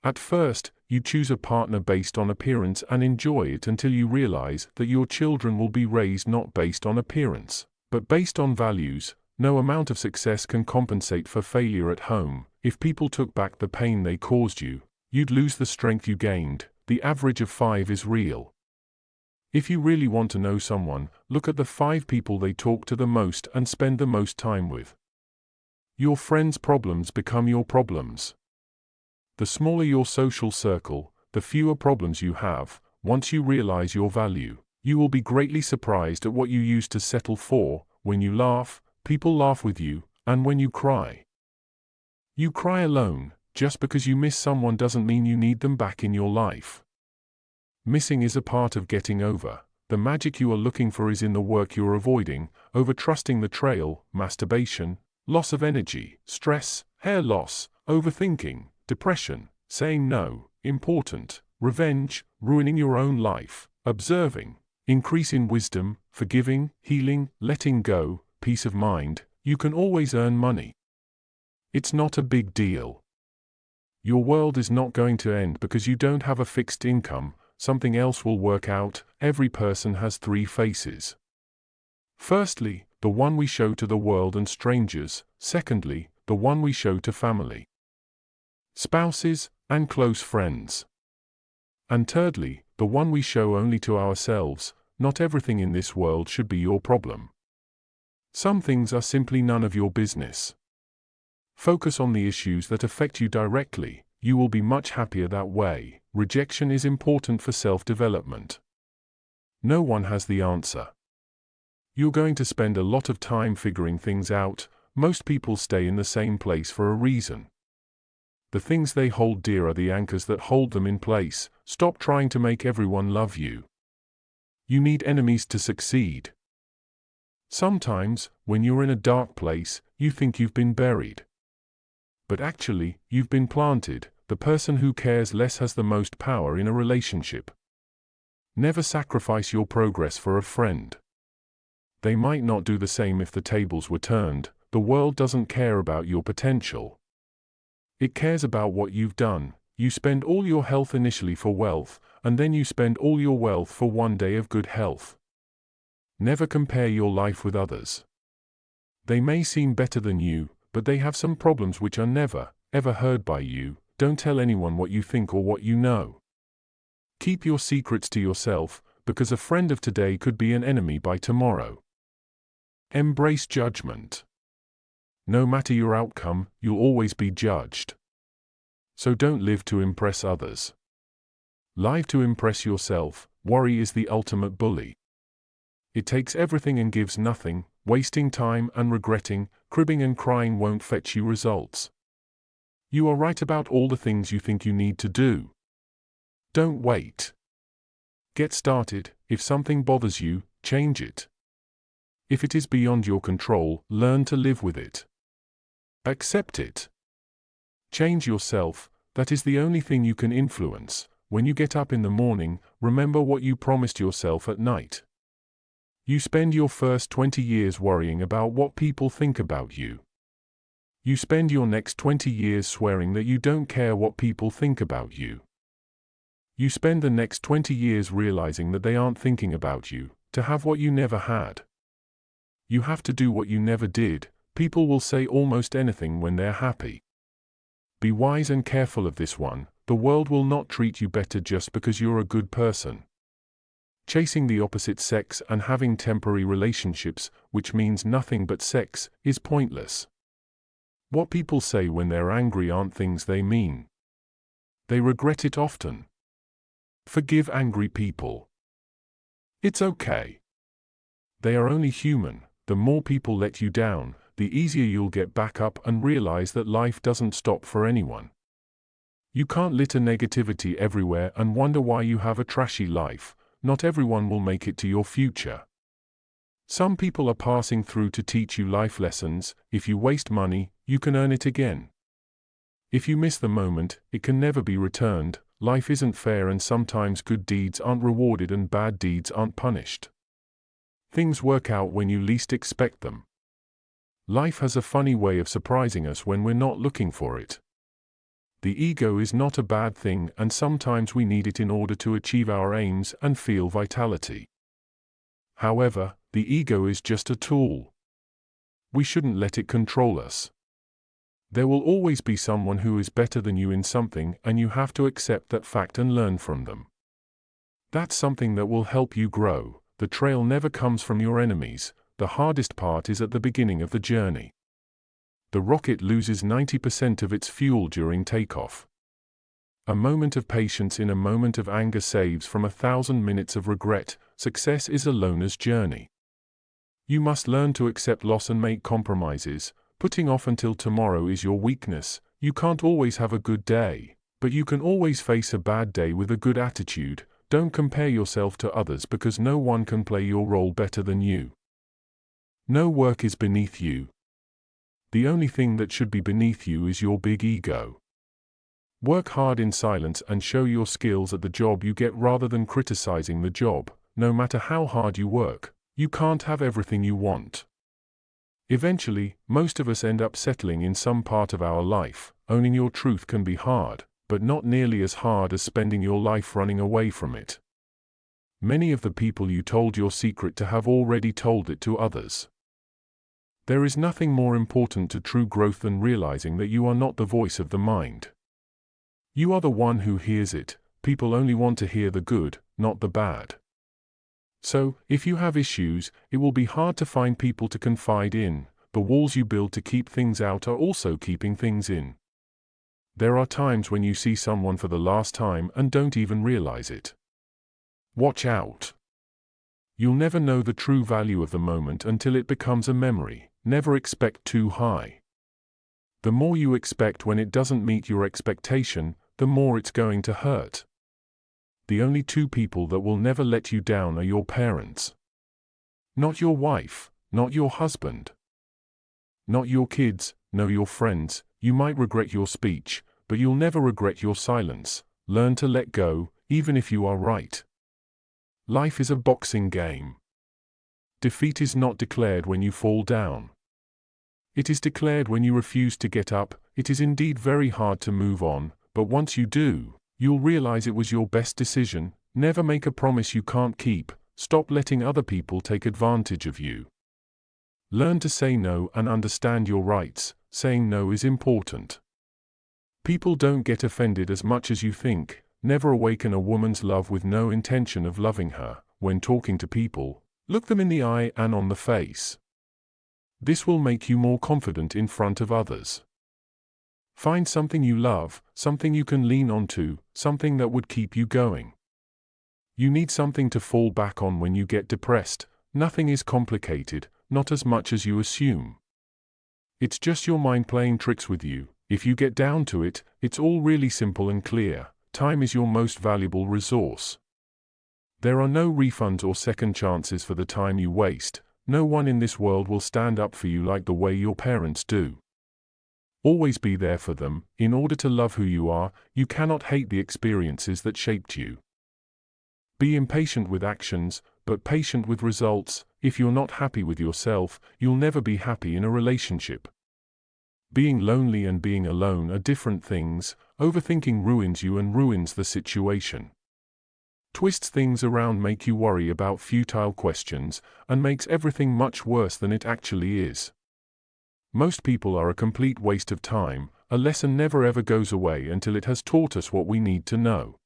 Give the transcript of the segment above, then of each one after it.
At first, you choose a partner based on appearance and enjoy it until you realize that your children will be raised not based on appearance, but based on values. No amount of success can compensate for failure at home. If people took back the pain they caused you, you'd lose the strength you gained. The average of 5 is real. If you really want to know someone, look at the 5 people they talk to the most and spend the most time with. Your friends' problems become your problems. The smaller your social circle, the fewer problems you have. Once you realize your value, you will be greatly surprised at what you used to settle for. When you laugh, people laugh with you, and when you cry alone. Just because you miss someone doesn't mean you need them back in your life. Missing is a part of getting over. The magic you are looking for is in the work you're avoiding: over-trusting the trail, masturbation, loss of energy, stress, hair loss, overthinking, depression, saying no, important, revenge, ruining your own life, observing, increase in wisdom, forgiving, healing, letting go, peace of mind. You can always earn money. It's not a big deal. Your world is not going to end because you don't have a fixed income. Something else will work out. Every person has 3 faces. Firstly, the one we show to the world and strangers. Secondly, the one we show to family, spouses, and close friends. And thirdly, the one we show only to ourselves. Not everything in this world should be your problem. Some things are simply none of your business. Focus on the issues that affect you directly. You will be much happier that way. Rejection is important for self-development. No one has the answer. You're going to spend a lot of time figuring things out. Most people stay in the same place for a reason. The things they hold dear are the anchors that hold them in place. Stop trying to make everyone love you. You need enemies to succeed. Sometimes, when you're in a dark place, you think you've been buried. But actually, you've been planted. The person who cares less has the most power in a relationship. Never sacrifice your progress for a friend. They might not do the same if the tables were turned. The world doesn't care about your potential. It cares about what you've done. You spend all your health initially for wealth, and then you spend all your wealth for one day of good health. Never compare your life with others. They may seem better than you, but they have some problems which are never, ever heard by you. Don't tell anyone what you think or what you know. Keep your secrets to yourself, because a friend of today could be an enemy by tomorrow. Embrace judgment. No matter your outcome, you'll always be judged. So don't live to impress others. Live to impress yourself. Worry is the ultimate bully. It takes everything and gives nothing. Wasting time and regretting, cribbing and crying won't fetch you results. You are right about all the things you think you need to do. Don't wait. Get started. If something bothers you, change it. If it is beyond your control, learn to live with it. Accept it. Change yourself. That is the only thing you can influence. When you get up in the morning, remember what you promised yourself at night. You spend your first 20 years worrying about what people think about you. You spend your next 20 years swearing that you don't care what people think about you. You spend the next 20 years realizing that they aren't thinking about you, to have what you never had. You have to do what you never did. People will say almost anything when they're happy. Be wise and careful of this one. The world will not treat you better just because you're a good person. Chasing the opposite sex and having temporary relationships, which means nothing but sex, is pointless. What people say when they're angry aren't things they mean. They regret it often. Forgive angry people. It's okay. They are only human. The more people let you down, the easier you'll get back up and realize that life doesn't stop for anyone. You can't litter negativity everywhere and wonder why you have a trashy life. Not everyone will make it to your future. Some people are passing through to teach you life lessons. If you waste money, you can earn it again. If you miss the moment, it can never be returned. Life isn't fair, and sometimes good deeds aren't rewarded and bad deeds aren't punished. Things work out when you least expect them. Life has a funny way of surprising us when we're not looking for it. The ego is not a bad thing, and sometimes we need it in order to achieve our aims and feel vitality. However, the ego is just a tool. We shouldn't let it control us. There will always be someone who is better than you in something, and you have to accept that fact and learn from them. That's something that will help you grow. The trail never comes from your enemies. The hardest part is at the beginning of the journey. The rocket loses 90% of its fuel during takeoff. A moment of patience in a moment of anger saves from 1,000 minutes of regret. Success is a loner's journey. You must learn to accept loss and make compromises. Putting off until tomorrow is your weakness. You can't always have a good day, but you can always face a bad day with a good attitude. Don't compare yourself to others because no one can play your role better than you. No work is beneath you. The only thing that should be beneath you is your big ego. Work hard in silence and show your skills at the job you get rather than criticizing the job. No matter how hard you work, you can't have everything you want. Eventually, most of us end up settling in some part of our life. Owning your truth can be hard, but not nearly as hard as spending your life running away from it. Many of the people you told your secret to have already told it to others. There is nothing more important to true growth than realizing that you are not the voice of the mind. You are the one who hears it. People only want to hear the good, not the bad. So, if you have issues, it will be hard to find people to confide in. The walls you build to keep things out are also keeping things in. There are times when you see someone for the last time and don't even realize it. Watch out. You'll never know the true value of the moment until it becomes a memory. Never expect too high. The more you expect when it doesn't meet your expectation, the more it's going to hurt. The only two people that will never let you down are your parents. Not your wife, not your husband. Not your kids, no your friends. You might regret your speech, but you'll never regret your silence. Learn to let go, even if you are right. Life is a boxing game. Defeat is not declared when you fall down. It is declared when you refuse to get up. It is indeed very hard to move on, but once you do, you'll realize it was your best decision. Never make a promise you can't keep. Stop letting other people take advantage of you. Learn to say no and understand your rights. Saying no is important. People don't get offended as much as you think. Never awaken a woman's love with no intention of loving her. When talking to people, look them in the eye and on the face. This will make you more confident in front of others. Find something you love, something you can lean onto, something that would keep you going. You need something to fall back on when you get depressed. Nothing is complicated, not as much as you assume. It's just your mind playing tricks with you. If you get down to it, it's all really simple and clear. Time is your most valuable resource. There are no refunds or second chances for the time you waste. No one in this world will stand up for you like the way your parents do. Always be there for them. In order to love who you are, you cannot hate the experiences that shaped you. Be impatient with actions, but patient with results. If you're not happy with yourself, you'll never be happy in a relationship. Being lonely and being alone are different things. Overthinking ruins you and ruins the situation. Twists things around, make you worry about futile questions, and makes everything much worse than it actually is. Most people are a complete waste of time. A lesson never ever goes away until it has taught us what we need to know.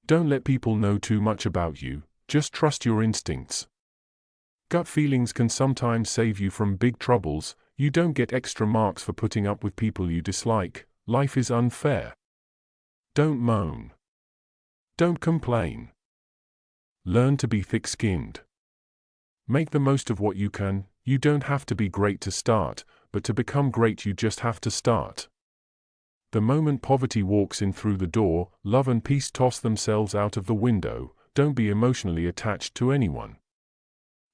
Don't let people know too much about you. Just trust your instincts. Gut feelings can sometimes save you from big troubles. You don't get extra marks for putting up with people you dislike. Life is unfair. Don't moan. Don't complain. Learn to be thick-skinned. Make the most of what you can. You don't have to be great to start, but to become great you just have to start. The moment poverty walks in through the door, love and peace toss themselves out of the window. Don't be emotionally attached to anyone.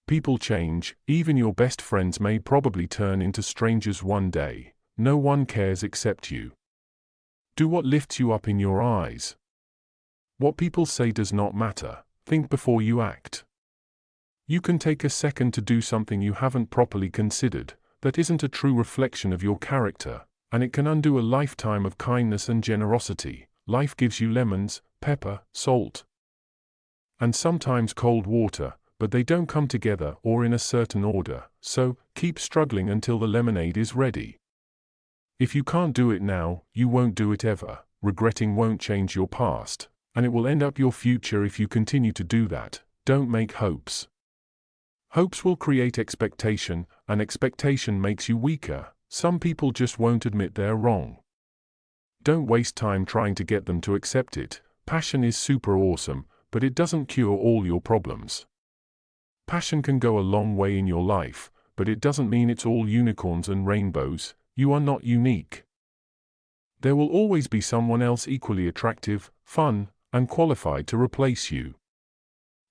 People change. Even your best friends may probably turn into strangers one day. No one cares except you. Do what lifts you up in your eyes. What people say does not matter. Think before you act. You can take a second to do something you haven't properly considered. That isn't a true reflection of your character. And it can undo a lifetime of kindness and generosity. Life gives you lemons, pepper, salt, and sometimes cold water, but they don't come together or in a certain order, so keep struggling until the lemonade is ready. If you can't do it now, you won't do it ever. Regretting won't change your past, and it will end up your future if you continue to do that. Don't make hopes. Hopes will create expectation, and expectation makes you weaker. Some people just won't admit they're wrong. Don't waste time trying to get them to accept it. Passion is super awesome, but it doesn't cure all your problems. Passion can go a long way in your life, but it doesn't mean it's all unicorns and rainbows. You are not unique. There will always be someone else equally attractive, fun, and qualified to replace you.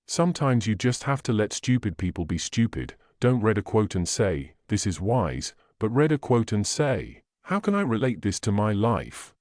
Sometimes you just have to let stupid people be stupid. Don't read a quote and say, "This is wise," but read a quote and say, "How can I relate this to my life?"